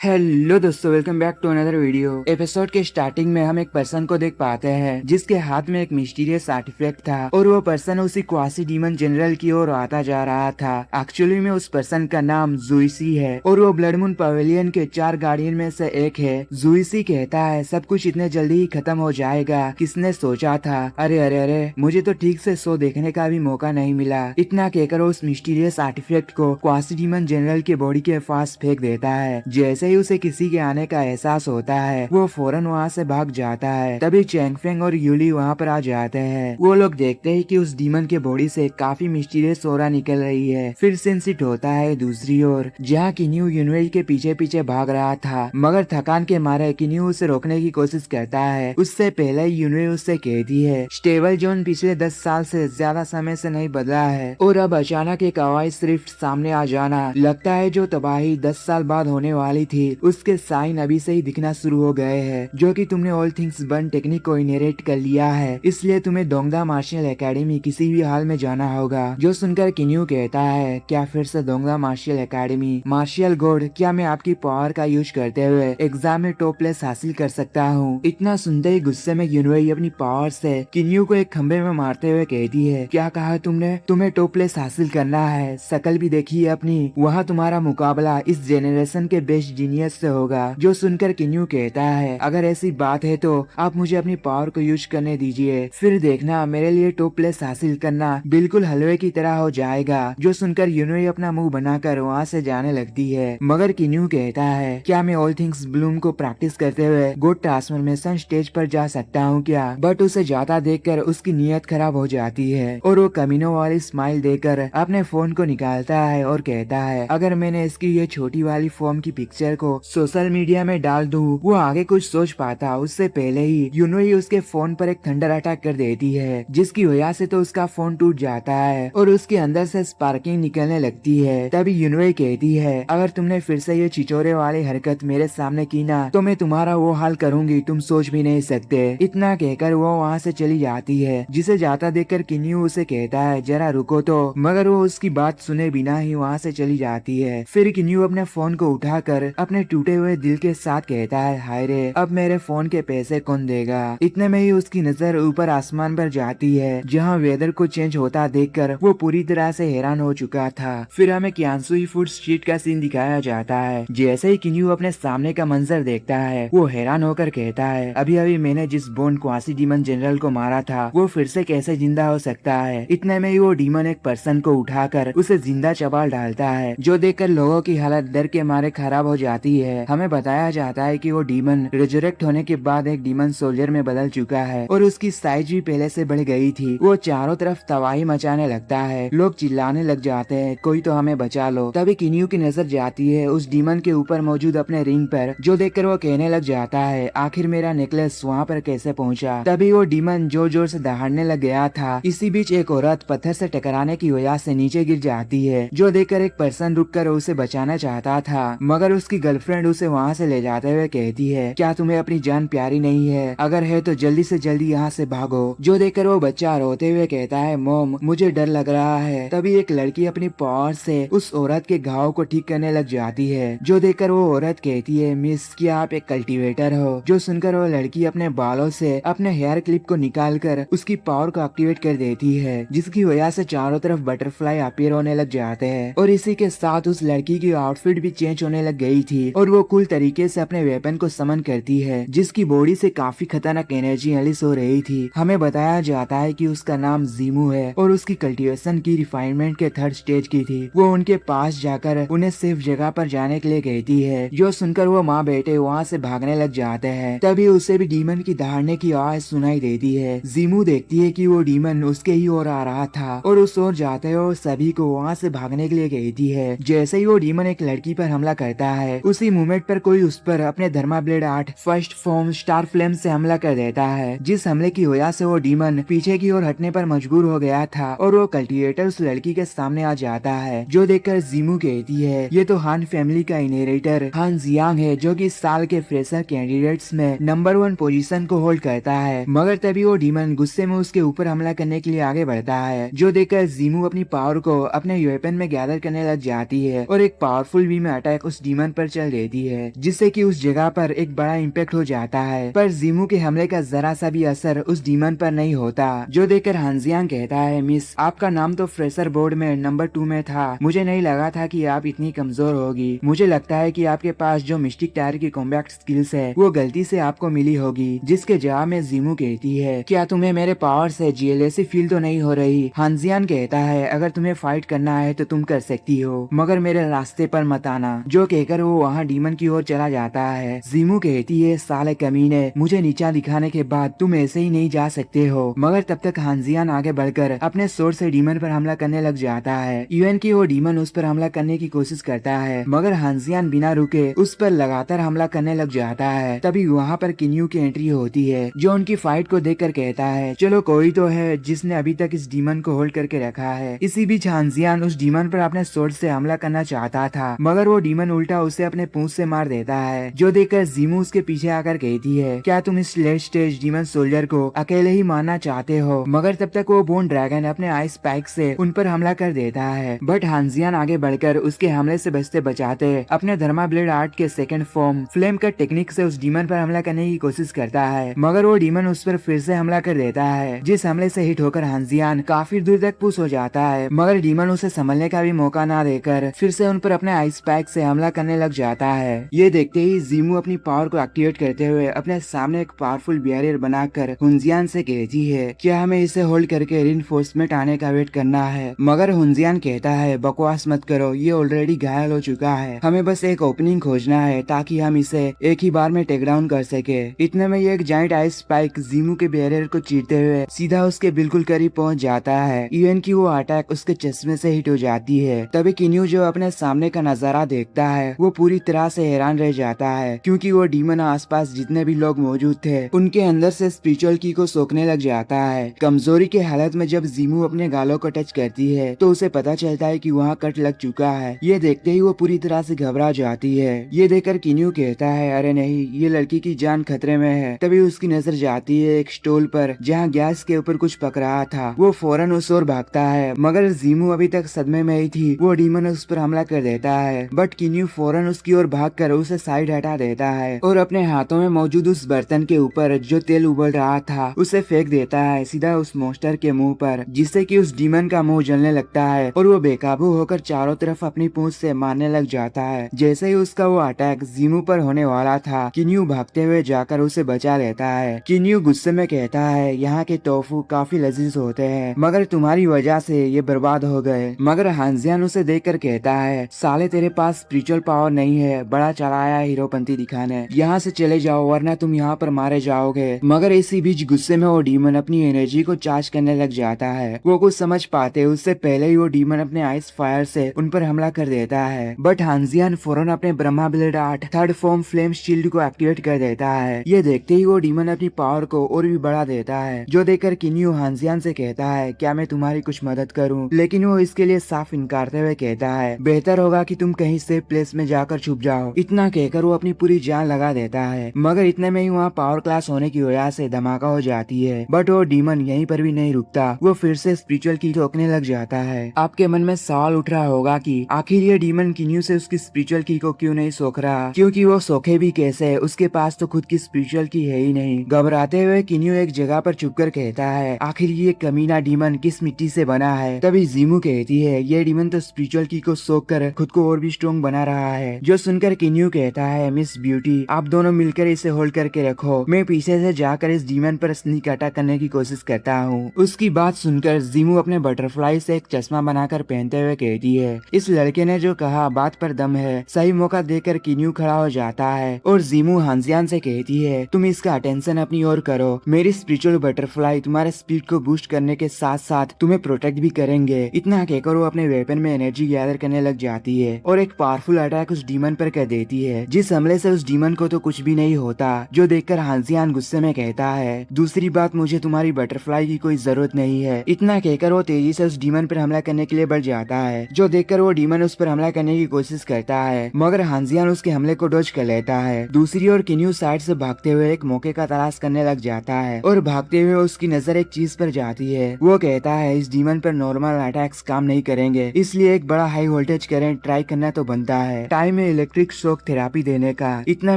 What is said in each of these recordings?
Hello दोस्तों, welcome back to another video. Episode के starting में हम एक पर्सन को देख पाते हैं जिसके हाथ में एक मिस्टीरियस आर्टिफैक्ट था और वो पर्सन उसी क्वासी डीमन जनरल की ओर आता जा रहा था। एक्चुअली में उस पर्सन का नाम जुइसी है और वो ब्लड मून पवेलियन के 4 गार्डियन में से एक है। जुइसी कहता है सब कुछ इतने जल्दी ही खत्म हो जाएगा, किसने सोचा था। अरे अरे अरे, मुझे तो ठीक से शो देखने का भी मौका नहीं मिला। इतना कहकर उस मिस्टीरियस आर्टिफैक्ट को क्वासी डीमन जनरल के बॉडी के पास फेंक देता है। जैसे ही उसे किसी के आने का एहसास होता है वो फौरन वहाँ से भाग जाता है। तभी चैंगफेंग और यूली वहाँ पर आ जाते हैं। वो लोग देखते हैं कि उस डीमन के बॉडी से काफी मिस्टीरियस ऑरा निकल रही है। फिर सिंसिट होता है दूसरी ओर, जहाँ किन्यू यूनवेल के पीछे पीछे भाग रहा था, मगर थकान के मारे किन्यू उसे रोकने की कोशिश करता है। उससे पहले यूनवेल उससे कहती है स्टेबल जोन पिछले 10 साल से ज्यादा समय से नहीं बदला है और अब अचानक एक हवाई स्रिफ्ट सामने आ जाना, लगता है जो तबाही 10 साल बाद होने वाली थी उसके साइन अभी से ही दिखना शुरू हो गए हैं। जो कि तुमने ऑल थिंग्स बर्न टेक्निक को इनहेरिट कर लिया है, इसलिए तुम्हें दोंगदा मार्शल एकेडमी किसी भी हाल में जाना होगा। जो सुनकर किन्यू कहता है क्या फिर से दोंगदा मार्शल एकेडमी? मार्शल गॉड, क्या मैं आपकी पावर का यूज करते हुए एग्जाम में टॉप प्लेस हासिल कर सकता हूँ? इतना सुनते ही गुस्से में यूनवेई अपनी पावर से किन्यू को एक खंबे में मारते हुए कहती है क्या कहा तुमने? तुम्हें टॉप प्लेस हासिल करना है? शकल भी देखिए अपनी, वहाँ तुम्हारा मुकाबला इस जेनरेशन के बेस्ट जीनियस से होगा। जो सुनकर किन्यू कहता है अगर ऐसी बात है तो आप मुझे अपनी पावर को यूज करने दीजिए, फिर देखना मेरे लिए टॉप प्लेस हासिल करना बिल्कुल हलवे की तरह हो जाएगा। जो सुनकर यूनोई अपना मुंह बनाकर वहाँ से जाने लगती है, मगर किन्यू कहता है क्या मैं ऑल थिंग्स ब्लूम को प्रैक्टिस करते हुए गुड ट्रांसफॉर्मेशन स्टेज पर जा सकता हूँ क्या? बट उसे जाता देखकर उसकी नीयत खराब हो जाती है और वो कमीनों वाली स्माइल देकर अपने फोन को निकालता है और कहता है अगर मैंने इसकी ये छोटी वाली फॉर्म की पिक्चर को सोशल मीडिया में डाल दूं, वो आगे कुछ सोच पाता उससे पहले ही यूनोई उसके फोन पर एक थंडर अटैक कर देती है, जिसकी वजह से तो उसका फोन टूट जाता है और उसके अंदर से स्पार्किंग निकलने लगती है। तभी यूनोई कहती है अगर तुमने फिर से ये छिचोरे वाली हरकत मेरे सामने की ना तो मैं तुम्हारा वो हाल करूंगी तुम सोच भी नहीं सकते। इतना कहकर वो वहाँ से चली जाती है। जिसे जाता देखकर किन्यू उसे कहता है जरा रुको तो, मगर वो उसकी बात सुने बिना ही वहाँ से चली जाती है। फिर किन्यू अपने फोन को उठाकर अपने टूटे हुए दिल के साथ कहता है हाय रे, अब मेरे फोन के पैसे कौन देगा? इतने में ही उसकी नजर ऊपर आसमान पर जाती है, जहाँ वेदर को चेंज होता देखकर वो पूरी तरह से हैरान हो चुका था। फिर हमें क्यांसुई फूड स्ट्रीट का सीन दिखाया जाता है। जैसे ही किन्यू अपने सामने का मंजर देखता है वो हैरान होकर कहता है अभी अभी मैंने जिस बोन क्वासी डीमन जनरल को मारा था वो फिर से कैसे जिंदा हो सकता है? इतने में ही वो डीमन एक पर्सन को उठाकर उसे जिंदा चबाल डालता है, जो देखकर लोगों की हालत डर के मारे खराब हो जाती है। हमें बताया जाता है कि वो डीमन रिजरेक्ट होने के बाद एक डीमन सोल्जर में बदल चुका है और उसकी साइज भी पहले से बढ़ गई थी। वो चारों तरफ तबाही मचाने लगता है, लोग चिल्लाने लग जाते हैं कोई तो हमें बचा लो। तभी किन्यू की नजर जाती है उस डीमन के ऊपर मौजूद अपने रिंग पर, जो देखकर वो कहने लग जाता है आखिर मेरा नेकलेस वहाँ पर कैसे पहुँचा? तभी वो डीमन जोर जोर से दहाड़ने लग गया था। इसी बीच एक औरत पत्थर से टकराने की वजह से नीचे गिर जाती है, जो देखकर एक पर्सन रुककर उसे बचाना चाहता था, मगर उसकी गर्लफ्रेंड उसे वहाँ से ले जाते हुए कहती है क्या तुम्हें अपनी जान प्यारी नहीं है? अगर है तो जल्दी से जल्दी यहाँ से भागो। जो देखकर वो बच्चा रोते हुए कहता है मॉम मुझे डर लग रहा है। तभी एक लड़की अपनी पावर से उस औरत के घाव को ठीक करने लग जाती है, जो देखकर वो औरत कहती है मिस क्या आप एक कल्टीवेटर हो? जो सुनकर वो लड़की अपने बालों से अपने हेयर क्लिप को निकाल कर उसकी पावर को एक्टिवेट कर देती है, जिसकी वजह से चारों तरफ बटरफ्लाई अपीयर होने लग जाते हैं और इसी के साथ उस लड़की की आउटफिट भी चेंज होने लग गई थी और वो कूल तरीके से अपने वेपन को समन करती है, जिसकी बॉडी से काफी खतरनाक एनर्जी रिलीज हो रही थी। हमें बताया जाता है कि उसका नाम जीमू है और उसकी कल्टीवेशन की रिफाइनमेंट के 3rd स्टेज की थी। वो उनके पास जाकर उन्हें सेफ जगह पर जाने के लिए कहती है, जो सुनकर वो माँ बेटे वहाँ से भागने लग जाते हैं। तभी उसे भी डीमन की दहाड़ने की आवाज सुनाई देती है। जीमू देखती है कि वो डीमन उसके ही ओर आ रहा था और उस ओर जाते हुए सभी को वहाँ से भागने के लिए कहती है। जैसे ही वो डीमन एक लड़की पर हमला करता है, उसी मूवमेंट पर कोई उस पर अपने धर्मा blade 8 first form star flame से हमला कर देता है, जिस हमले की वजह से वो डीमन पीछे की ओर हटने पर मजबूर हो गया था और वो कल्टीवेटर उस लड़की के सामने आ जाता है, जो देखकर जीमू कहती है ये तो हान फैमिली का इनहेरिटर हान जियांग है, जो कि इस साल के फ्रेशर कैंडिडेट्स में नंबर 1 पोजीशन को होल्ड करता है। मगर तभी वो डीमन गुस्से में उसके ऊपर हमला करने के लिए आगे बढ़ता है, जो देखकर जीमू अपनी पावर को अपने वेपन में गैदर करने लग जाती है और एक पावरफुल बीम अटैक उस डीमन पर पर चल देती है, जिससे कि उस जगह पर एक बड़ा इम्पैक्ट हो जाता है। पर जीमू के हमले का जरा सा भी असर उस डीमन पर नहीं होता, जो देखकर हानजियांग कहता है, मिस आपका नाम तो फ्रेशर बोर्ड में नंबर 2 में था, मुझे नहीं लगा था कि आप इतनी कमजोर होगी। मुझे लगता है कि आपके पास जो मिस्टिक टायर की कॉम्बैट स्किल्स है वो गलती से आपको मिली होगी। जिसके जवाब में जीमू कहती है, क्या तुम्हें मेरे पावर से जेलेसी फील तो नहीं हो रही? हानजियान कहता है, अगर तुम्हें फाइट करना है तो तुम कर सकती हो, मगर मेरे रास्ते पर मत आना। जो कहकर वो वहाँ डीमन की ओर चला जाता है। जीमू कहती है, साले कमीने, मुझे नीचा दिखाने के बाद तुम ऐसे ही नहीं जा सकते हो। मगर तब तक हानजियान आगे बढ़कर अपने सोर्ड से डीमन पर हमला करने लग जाता है। इवन की वो डीमन उस पर हमला करने की कोशिश करता है, मगर हानजियान बिना रुके उस पर लगातार हमला करने लग जाता है। तभी वहाँ पर किन्यू की एंट्री होती है, जो उनकी फाइट को देखकर कहता है, चलो कोई तो है जिसने अभी तक इस डीमन को होल्ड करके रखा है। इसी बीच हानजियान उस डीमन पर अपने सोर्ड से हमला करना चाहता था, मगर वो डीमन उल्टा उसे अपने पूंछ से मार देता है। जो देखकर जीमू उसके पीछे आकर कहती है, क्या तुम इस लेट स्टेज डीमन सोल्जर को अकेले ही मारना चाहते हो? मगर तब तक वो बोन ड्रैगन अपने आइस स्पाइक से उन पर हमला कर देता है। बट हानजियान आगे बढ़कर उसके हमले से बचते बचाते अपने धर्मा ब्लेड आर्ट के second form flame cut technique से उस डीमन पर हमला करने की कोशिश करता है, मगर वो डीमन उस पर फिर से हमला कर देता है, जिस हमले से हिट होकर हानजियान काफी दूर तक पुश हो जाता है। मगर डीमन उसे संभलने का भी मौका ना देकर फिर से उन पर अपने आइस स्पाइक से हमला करने लग जाता है। ये देखते ही जीमू अपनी पावर को एक्टिवेट करते हुए अपने सामने एक पावरफुल बैरियर बनाकर हुनजियान से कहती है, क्या हमें इसे होल्ड करके रिइंफोर्समेंट आने का वेट करना है? मगर हुनजियान कहता है, बकवास मत करो, ये ऑलरेडी घायल हो चुका है, हमें बस एक ओपनिंग खोजना है ताकि हम इसे एक ही बार में टेक डाउन कर सके। इतने में ये एक जाइंट आइस स्पाइक जीमू के बैरियर को चीरते हुए सीधा उसके बिल्कुल करीब पहुंच जाता है। इवन की वो अटैक उसके चश्मे से हिट हो जाती है। तभी किन्यू जो अपने सामने का नजारा देखता है वो पूरी तरह से हैरान रह जाता है, क्योंकि वो डीमन आसपास जितने भी लोग मौजूद थे उनके अंदर से स्पिरिचुअल की को सोखने लग जाता है। कमजोरी के हालत में जब जीमू अपने गालों को टच करती है तो उसे पता चलता है कि वहाँ कट लग चुका है। ये देखते ही वो पूरी तरह से घबरा जाती है। ये देखकर किन्यू कहता है, अरे नहीं, ये लड़की की जान खतरे में है। तभी उसकी नजर जाती है एक स्टूल पर जहाँ गैस के ऊपर कुछ पक रहा था। वो फौरन उस ओर भागता है, मगर जीमू अभी तक सदमे में ही थी। वो डीमन उस पर हमला कर देता है, बट किन्यू फौरन उसकी ओर भागकर उसे साइड हटा देता है और अपने हाथों में मौजूद उस बर्तन के ऊपर जो तेल उबल रहा था उसे फेंक देता है सीधा उस मॉन्स्टर के मुंह पर, जिससे कि उस डीमन का मुंह जलने लगता है और वो बेकाबू होकर चारों तरफ अपनी पूंछ से मारने लग जाता है। जैसे ही उसका वो अटैक जीमू पर होने वाला था, किन्यू भागते हुए जाकर उसे बचा लेता है। किन्यू गुस्से में कहता है, यहाँ के टोफू काफी लजीज होते हैं, मगर तुम्हारी वजह से ये बर्बाद हो गए। मगर हानजियान उसे देखकर कहता है, साले तेरे पास स्पिरिचुअल पावर नहीं है, बड़ा चलाया हीरोपंती दिखाने, यहाँ से चले जाओ वरना तुम यहाँ पर मारे जाओगे। मगर इसी बीच गुस्से में वो डीमन अपनी एनर्जी को चार्ज करने लग जाता है। वो कुछ समझ पाते उससे पहले ही वो डीमन अपने आइस फायर से उन पर हमला कर देता है, बट हानजियान फौरन अपने Brahma blade art third form flame shield को एक्टिवेट कर देता है। ये देखते ही वो डीमन अपनी पावर को और भी बढ़ा देता है, जो देखकर किन्यू हानजियान से कहता है, क्या मैं तुम्हारी कुछ मदद करूं? लेकिन वो इसके लिए साफ इनकारते हुए कहता है, बेहतर होगा कि तुम कहीं सेफ प्लेस में जाकर छुप जाओ। इतना कहकर वो अपनी पूरी जान लगा देता है, मगर इतने में ही वहाँ पावर क्लास होने की वजह से धमाका हो जाती है। बट वो डीमन यहीं पर भी नहीं रुकता, वो फिर से स्पिरिचुअल की ठोकने लग जाता है। आपके मन में सवाल उठ रहा होगा कि आखिर ये डीमन किन्यू से उसकी स्पिरिचुअल की को क्यों नहीं सोख रहा, क्योंकि वो सोखे भी कैसे, उसके पास तो खुद की स्पिरिचुअल की है ही नहीं। घबराते हुए किन्यू एक जगह पर छुपकर कहता है, आखिर ये कमीना डीमन किस मिट्टी से बना है? तभी जीमू कहती है, ये डीमन तो स्पिरिचुअल की को सोख कर खुद को और भी स्ट्रॉन्ग बना रहा है। जो सुनकर किन्यू कहता है, मिस ब्यूटी आप दोनों मिलकर इसे होल्ड करके रखो, मैं पीछे से जाकर इस डीमन पर स्नीक अटैक करने की कोशिश करता हूँ। उसकी बात सुनकर जीमू अपने बटरफ्लाई से एक चश्मा बनाकर पहनते हुए कहती है, इस लड़के ने जो कहा बात पर दम है। सही मौका देकर किन्यू खड़ा हो जाता है और जीमू हानजियान से कहती है, तुम इसका अटेंशन अपनी ओर करो, मेरी स्पिरिचुअल बटरफ्लाई तुम्हारे स्पीड को बूस्ट करने के साथ साथ तुम्हें प्रोटेक्ट भी करेंगे। इतना कहकर वो अपने वेपन में एनर्जी गैदर करने लग जाती है और एक पावरफुल अटैक उस डीमन पर कर देती है, जिस हमले से उस डीमन को तो कुछ भी नहीं होता। जो देखकर हानजियान गुस्से में कहता है, दूसरी बात मुझे तुम्हारी बटरफ्लाई की कोई जरूरत नहीं है। इतना कहकर वो तेजी से उस डीमन पर हमला करने के लिए बढ़ जाता है। जो देखकर वो डीमन उस पर हमला करने की कोशिश करता है, मगर हानजियान उसके हमले को डॉज कर लेता है। दूसरी ओर किन्यू साइड से भागते हुए एक मौके का तलाश करने लग जाता है और भागते हुए उसकी नजर एक चीज पर जाती है। वो कहता है, इस डीमन पर नॉर्मल अटैक्स काम नहीं करेंगे, इसलिए एक बड़ा हाई वोल्टेज करंट ट्राई करना तो बनता है। टाइम में इलेक्ट्रिक शॉक थेरापी देने का। इतना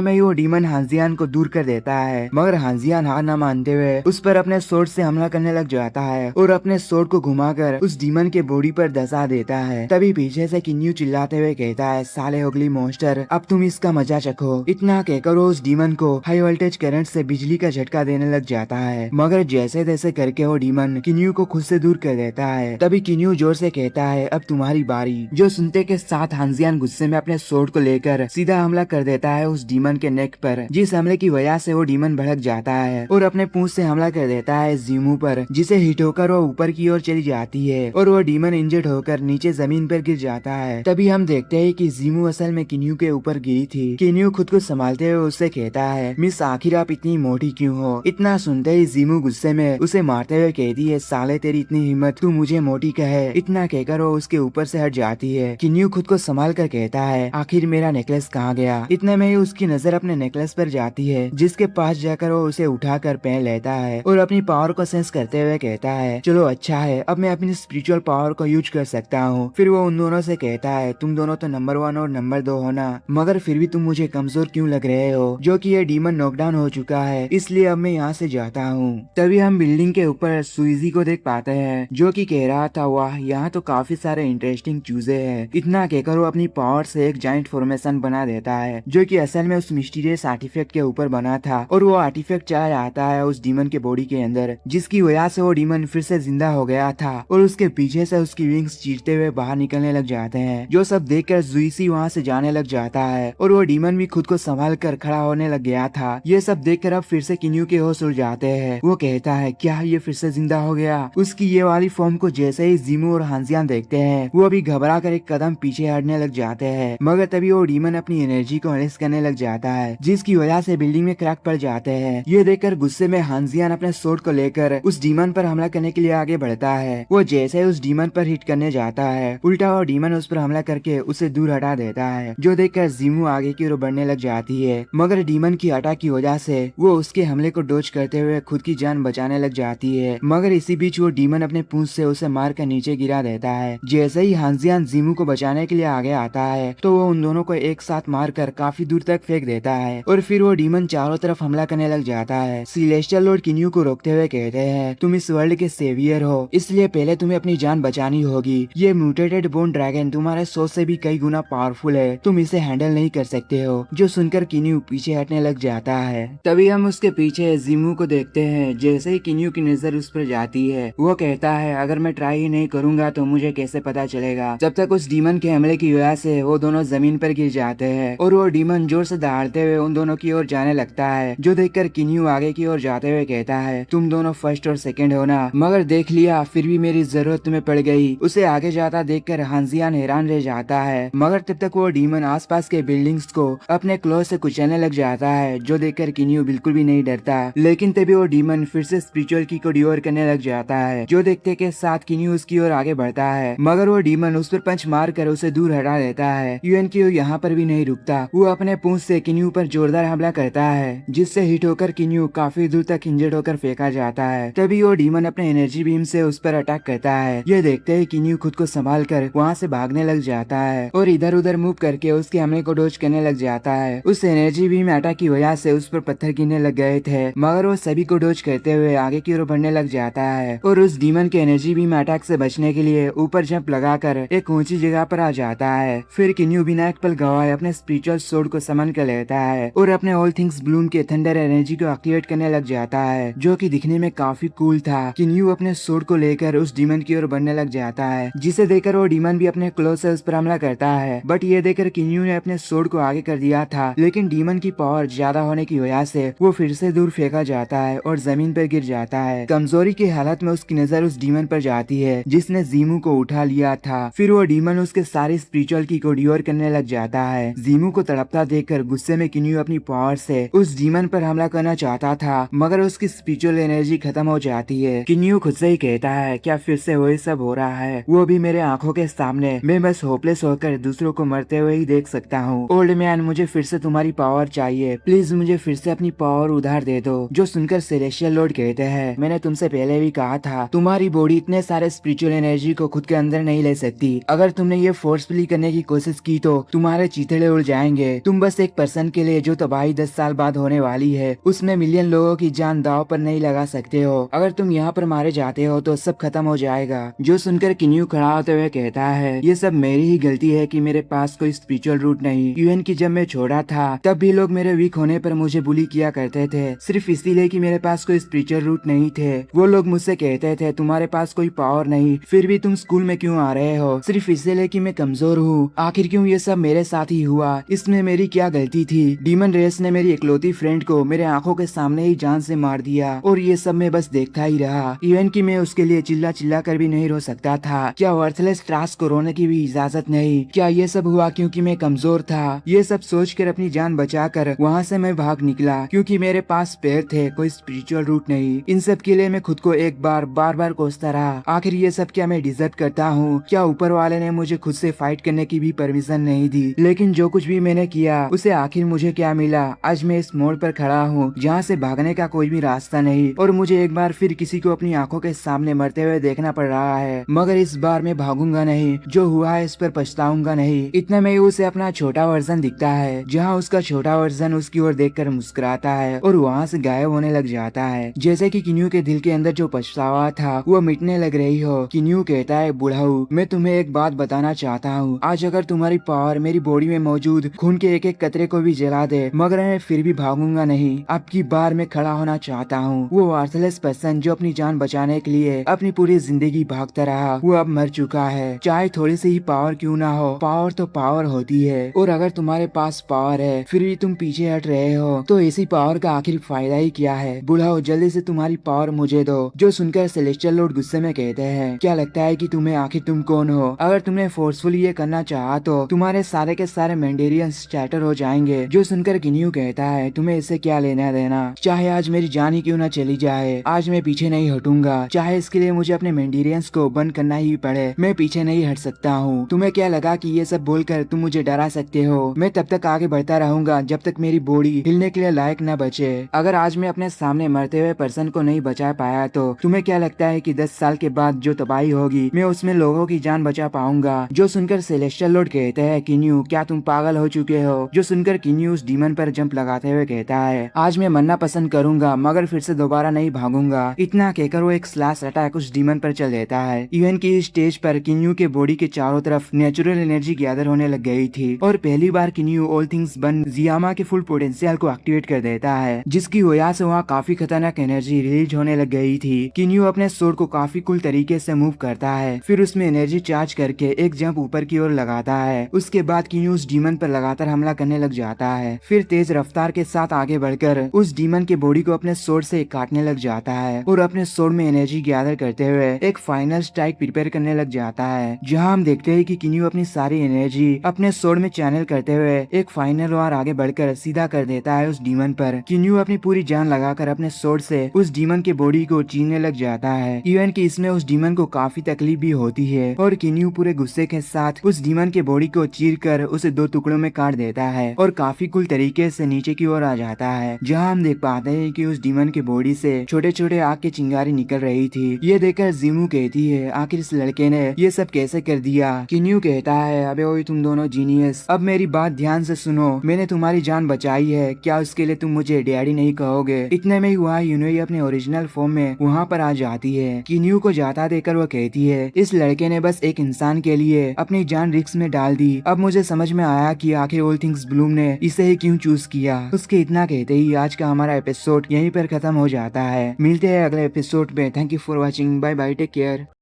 में ही वो डीमन हांजियान को दूर कर देता है, मगर हांजियान हार न मानते हुए उस पर अपने सोर्ड से हमला करने लग जाता है और अपने सोर्ड को घुमाकर उस डीमन के बॉडी पर धसा देता है। तभी पीछे से किन्यू चिल्लाते हुए कहता है, साले होगली मॉन्स्टर, अब तुम इसका मजा चखो। इतना कहकर वो उस डीमन को हाई वोल्टेज करंट से बिजली का झटका देने लग जाता है, मगर जैसे तैसे करके वो डीमन किन्यू को खुद से दूर कर देता है। तभी किन्यू जोर से कहता है, अब तुम्हारी बारी। जो सुनते के साथ हांजियान गुस्से में अपने सोर्ड को लेकर सीधा हमला कर देता है उस डीमन के नेक पर, जिस हमले की वजह से वो डीमन भड़क जाता है और अपने पूंछ से हमला कर देता है जीमू पर, जिसे हिट होकर वो ऊपर की ओर चली जाती है और वो डीमन इंजर्ड होकर नीचे जमीन पर गिर जाता है। तभी हम देखते हैं कि जीमू असल में किन्यू के ऊपर गिरी थी। किन्यू खुद को संभालते हुए उससे कहता है, मिस आखिर आप इतनी मोटी क्यों हो? इतना सुनते ही जीमू गुस्से में उसे मारते हुए कहती है, साले तेरी इतनी हिम्मत, तू मुझे मोटी कहे? इतना कहकर वो उसके ऊपर से हट जाती है। किन्यू खुद को संभाल कर कहता है, आखिर मेरा नेकलेस कहाँ गया? इतने में ही उसकी नजर अपने नेकलेस पर जाती है, जिसके पास जाकर वो उसे उठाकर पहन लेता है और अपनी पावर को सेंस करते हुए कहता है, चलो अच्छा है, अब मैं अपनी स्पिरिचुअल पावर को यूज कर सकता हूँ। फिर वो उन दोनों से कहता है, तुम दोनों तो नंबर 1 और नंबर 2 हो ना, मगर फिर भी तुम मुझे कमजोर क्यों लग रहे हो? जो कि ये डीमन नॉकडाउन हो चुका है, इसलिए अब मैं यहाँ से जाता हूँ। तभी हम बिल्डिंग के ऊपर सुइजी को देख पाते हैं, जो कि कह रहा था, वाह यहाँ तो काफी सारे इंटरेस्टिंग चूजे हैं। इतना कहकर वो अपनी पावर से एक जाइंट फॉर्मेशन बना देता है, जो कि असल में उस मिस्टीरियस आर्टिफैक्ट के ऊपर बना था और वो आर्टिफैक्ट चला जाता है उस डीमन के बॉडी के अंदर, जिसकी वजह से वो डीमन फिर से जिंदा हो गया था और उसके पीछे से उसकी विंग्स चीरते हुए बाहर निकलने लग जाते हैं। जो सब देखकर जुइसी वहाँ से जाने लग जाता है और वो डीमन भी खुद को संभाल कर खड़ा होने लग गया था। ये सब देखकर अब फिर से किन्यू के होश उड़ जाते हैं। वो कहता है, क्या ये फिर से जिंदा हो गया? उसकी ये वाली फॉर्म को जैसे ही जीमू और हांजियान देखते हैं, वो भी घबरा कर एक कदम पीछे हटने लग जाते हैं, मगर तभी वो डीमन अपनी एनर्जी को अरेस्ट करने लग जाता है, जिसकी वजह से बिल्डिंग में क्रैक पड़ जाते हैं। ये देखकर गुस्से में हांजियान अपने सोर्ड को लेकर उस डीमन पर हमला करने के लिए आगे बढ़ता है। वो जैसे ही उस डीमन पर हिट करने जाता है, उल्टा वो डीमन उस पर हमला करके उसे दूर हटा देता है, जो देखकर जीमू आगे की ओर बढ़ने लग जाती है, मगर डीमन की अटैक की वजह से वो उसके हमले को डोज करते हुए खुद की जान बचाने लग जाती है, मगर इसी बीच वो डीमन अपने पूंछ से उसे मार कर नीचे गिरा देता है। जैसे ही हांजियान जीमू को बचाने के लिए आगे आता है, तो वो उन दोनों को एक साथ मारकर काफी दूर तक फेंक देता है और फिर वो डीमन चारों तरफ हमला करने लग जाता है। सिलेस्टियल लॉर्ड किन्यू को रोकते हुए कहते हैं, तुम इस वर्ल्ड के सेवियर हो, इसलिए पहले तुम्हें अपनी जान बचानी होगी। ये म्यूटेटेड बोन ड्रैगन तुम्हारे सोच से भी कई गुना पावरफुल है, तुम इसे हैंडल नहीं कर सकते हो। जो सुनकर किन्यू पीछे हटने लग जाता है। तभी हम उसके पीछे जीमू को देखते हैं। जैसे ही किन्यू की नजर उस पर जाती है, वो कहता है, अगर मैं ट्राई ही नहीं करूंगा तो मुझे कैसे पता चलेगा? जब तक उस डीमन के हमले की वजह से वो दोनों जमीन पर गिर जाते हैं और वो डीमन जोर से दहाड़ते हुए उन दोनों की ओर जाने लगता है, जो देखकर किन्यू आगे की ओर जाते हुए कहता है, तुम दोनों फर्स्ट और सेकंड हो ना, मगर देख लिया फिर भी मेरी जरूरत तुम्हें पड़ गई। उसे आगे जाता देखकर हांजियान हैरान रह जाता है, मगर तब तक वो डीमन आसपास के बिल्डिंग्स को अपने क्लोज से कुचलने लग जाता है, जो देखकर किन्यू बिल्कुल भी नहीं डरता। लेकिन तभी वो डीमन फिर से स्पिरिचुअल की को डिओर करने लग जाता है, जो देखते के साथ किन्यू उसकी ओर आगे बढ़ता है, मगर वो डीमन उस पर पंच मार कर उसे दूर हटा देता है। यूएनक्यू यहाँ पर भी नहीं रुकता, वो अपने पूंछ से किन्यू पर जोरदार हमला करता है, जिससे हिट होकर किन्यू काफी दूर तक इंजर्ड होकर फेंका जाता है। तभी वो डीमन अपने एनर्जी बीम से उस पर अटैक करता है। ये देखते ही किन्यू खुद को संभाल कर वहाँ से भागने लग जाता है और इधर उधर मूव करके उसके हमले को डोज करने लग जाता है। उस एनर्जी बीम अटैक की वजह से उस पर पत्थर गिरने लग गए थे, मगर वो सभी को डोज करते हुए आगे की ओर बढ़ने लग जाता है और उस डीमन के एनर्जी बीम अटैक से बचने के लिए ऊपर जंप लगाकर एक ऊंची जगह पर आ जाता है। फिर किन्यू बिना एक पल गवाए अपने स्पिरिचुअल सोर्ड को समन कर लेता है और अपने ऑल थिंग्स ब्लूम के थंडर एनर्जी को एक्टिवेट करने लग जाता है, जो कि दिखने में काफी कूल था। किन्यू अपने सोर्ड को लेकर उस डीमन की ओर बढ़ने लग जाता है, जिसे देखकर वो डीमन भी अपने क्लोज से उस पर हमला करता है, बट ये देखकर किन्यू ने अपने सोर्ड को आगे कर दिया था, लेकिन डीमन की पावर ज्यादा होने की वजह से वो फिर से दूर फेंका जाता है और जमीन पर गिर जाता है। कमजोरी की हालत में उसकी नजर उस डीमन पर जाती है जिसने जीमू को उठा लिया था। फिर वो डीमन उसके सारी स्पिरिचुअल की को डिओर करने लग जाता है। जीमू को तड़पता देखकर गुस्से में किन्यू अपनी पावर से उस डीमन पर हमला करना चाहता था, मगर उसकी स्पिरिचुअल एनर्जी खत्म हो जाती है। किन्यू खुद से ही कहता है, क्या फिर से वही सब हो रहा है? वो भी मेरे आंखों के सामने। मैं बस होपलेस होकर दूसरों को मरते हुए ही देख सकता हूँ। ओल्ड मैन, मुझे फिर से तुम्हारी पावर चाहिए, प्लीज मुझे फिर से अपनी पावर उधार दे दो। जो सुनकर सेलेस्टियल लॉर्ड कहते हैं, मैंने तुमसे पहले भी कहा था, तुम्हारी बॉडी इतने सारे स्पिरिचुअल एनर्जी को खुद के अंदर नहीं ले सकती। अगर तुमने ये फोर्सफुली करने की कोशिश की तो तुम्हारे चीथड़े उड़ जाएंगे। तुम बस एक पर्सन के लिए जो तबाही 10 साल बाद होने वाली है उसमें मिलियन लोगों की जान दांव पर नहीं लगा सकते हो। अगर तुम यहाँ पर मारे जाते हो तो सब खत्म हो जाएगा। जो सुनकर किन्यू खड़ा होते हुए कहता है, ये सब मेरी ही गलती है कि मेरे पास कोई स्पिरिचुअल रूट नहीं। यूएन की जब मैं छोड़ा था तब भी लोग मेरे वीक होने पर मुझे बुली किया करते थे, सिर्फ इसीलिए कि मेरे पास कोई स्पिरिचुअल रूट नहीं थे। वो लोग मुझसे कहते थे तुम्हारे पास कोई पावर नहीं, फिर भी तुम स्कूल में क्यों आ रहे हो, सिर्फ इसीलिए कि मैं कमजोर हूँ। आखिर क्यों ये सब मेरे साथ ही हुआ, इसमें मेरी क्या गलती थी। डीमन रेस ने मेरी इकलौती फ्रेंड को मेरे आंखों के सामने ही जान से मार दिया और ये सब मैं बस देखता ही रहा। इवन कि मैं उसके लिए चिल्ला चिल्ला कर भी नहीं रो सकता था। क्या वर्थलेस ट्रास को रोने की भी इजाजत नहीं? क्या ये सब हुआ क्योंकि मैं कमजोर था? ये सब सोचकर अपनी जान बचाकर वहाँ से मैं भाग निकला क्योंकि मेरे पास पैर थे, कोई स्पिरिचुअल रूट नहीं। इन सब के लिए मैं खुद को एक बार बार बार कोसता रहा। आखिर ये सब क्या मैं डिजर्व करता हूँ? क्या ऊपर वाले ने मुझे खुद से फाइट करने की भी परमिशन नहीं दी? लेकिन जो कुछ भी मैंने किया उसे आखिर मुझे क्या मिला? आज मैं इस मोड़ पर खड़ा हूँ जहाँ से भागने का कोई भी रास्ता नहीं और मुझे एक बार फिर किसी को अपनी आंखों के सामने मरते हुए देखना पड़ रहा है। मगर इस बार मैं भागूंगा नहीं, जो हुआ है इस पर पछताऊंगा नहीं। इतने में उसे अपना छोटा वर्जन दिखता है जहाँ उसका छोटा वर्जन उसकी ओर देखकर मुस्कुराता है और वहाँ से गायब होने लग जाता है। जैसे कि किन्यू के दिल के अंदर जो पछतावा था वो मिटने लग रही हो। किन्यू कहता है, बुढ़ाऊ मैं तुम्हें एक बात बताना चाहता हूँ, आज अगर तुम्हारी पावर मेरी बॉडी में मौजूद खून के एक एक कतरे को भी जला दे मगर मैं फिर भी भागूंगा नहीं। अब की बार मैं खड़ा होना चाहता हूँ। वो वर्थलेस पर्सन जो अपनी जान बचाने के लिए अपनी पूरी जिंदगी भागता रहा वो अब मर चुका है। चाहे थोड़ी सी ही पावर क्यों ना हो, पावर तो पावर होती है और अगर तुम्हारे पास पावर है फिर भी तुम पीछे हट रहे हो तो ऐसी पावर का आखिर फायदा ही क्या है? बुढ़ाओ जल्दी से तुम्हारी पावर मुझे दो। जो सुनकर सेलेस्टियल लॉर्ड गुस्से में कहते हैं, क्या लगता है कि तुम्हें आखिर तुम कौन हो? अगर तुमने फोर्सफुली ये करना चाहा तो तुम्हारे सारे के सारे मेंडेरियंस चैटर हो जाएंगे। जो सुनकर किन्यू कहता है, तुम्हें इससे क्या लेना देना? चाहे आज मेरी जान ही क्यों ना चली जाए, आज मैं पीछे नहीं हटूंगा। चाहे इसके लिए मुझे अपने मेंडेरियंस को बंद करना ही पड़े, मैं पीछे नहीं हट सकता हूँ। तुम्हें क्या लगा कि ये सब बोलकर तुम मुझे डरा सकते हो? मैं तब तक आगे बढ़ता रहूंगा जब तक मेरी बॉडी हिलने के लिए लायक न बचे। अगर आज मैं अपने सामने मरते हुए पर्सन को नहीं बचा पाया तो तुम्हें क्या लगता है कि 10 साल के बाद जो तबाही होगी मैं उसमें लोगों की जान बचा पाऊंगा? जो सुनकर सेलेस्टियल लॉर्ड कहते हैं, किन्यू क्या तुम पागल हो चुके हो? जो सुनकर किन्यू उस डीमन पर जंप लगाते हुए कहता है, आज मैं मरना पसंद करूंगा मगर फिर से दोबारा नहीं भागूंगा। इतना कहकर वो एक स्लैश अटैक उस डीमन पर चल देता है। इवन की स्टेज पर किन्यू के बॉडी के चारों तरफ नेचुरल एनर्जी गैदर होने लग गई थी और पहली बार किन्यू ऑल थिंग्स बन जियामा के फुल पोटेंशियल को एक्टिवेट कर देता है, जिसकी वजह से वहाँ काफी खतरनाक एनर्जी रिलीज होने लग गई थी। किन्यू अपने स्वord को काफी कूल तरीके से मूव करता है, फिर उसमें एनर्जी चार्ज करके एक जंप ऊपर की ओर लगाता है। उसके बाद किन्यू उस डीमन पर लगातार हमला करने लग जाता है, फिर तेज रफ्तार के साथ आगे बढ़कर उस डीमन के बॉडी को अपने स्वord से काटने लग जाता है और अपने स्वord में एनर्जी गैदर करते हुए एक फाइनल स्ट्राइक प्रिपेयर करने लग जाता है, जहाँ हम देखते हैं कि किन्यू अपनी सारी एनर्जी अपने स्वord में चैनल करते हुए एक फाइनल वार आगे बढ़कर सीधा कर देता है उस डीमन पर। किन्यू अपनी पूरी जान लगाकर अपने स्वord से उस डीमन के बॉडी को चीरने लग जाता है। इवन कि इसमें उस डीमन को काफी तकलीफ भी होती है और किन्यू पूरे गुस्से के साथ उस डीमन के बॉडी को चीर कर उसे 2 टुकड़ों में काट देता है और काफी कूल तरीके से नीचे की ओर आ जाता है, जहाँ हम देख पाते हैं कि उस डीमन के बॉडी से छोटे छोटे आग के चिंगारी निकल रही थी। ये देखकर जिमू कहती है, आखिर इस लड़के ने ये सब कैसे कर दिया? किन्यू कहता है, अबे ओए तुम दोनों जीनियस, अब मेरी बात ध्यान से सुनो। मैंने तुम्हारी जान बचाई है, क्या उसके लिए तुम मुझे डैडी नहीं कहोगे? इतने में ही वहाँ यूनोई अपने ओरिजिनल फॉर्म में वहाँ पर आ जाती है। किन्यू को जाता देकर वो कहती है, इस लड़के ने बस एक इंसान के लिए अपनी जान रिस्क में डाल दी। अब मुझे समझ में आया कि आखिर ऑल थिंग्स ब्लूम ने इसे ही क्यों चूज किया। उसके इतना कहते ही आज का हमारा एपिसोड यहीं पर खत्म हो जाता है। मिलते हैं अगले एपिसोड में। Thank you for watching, bye bye, take care.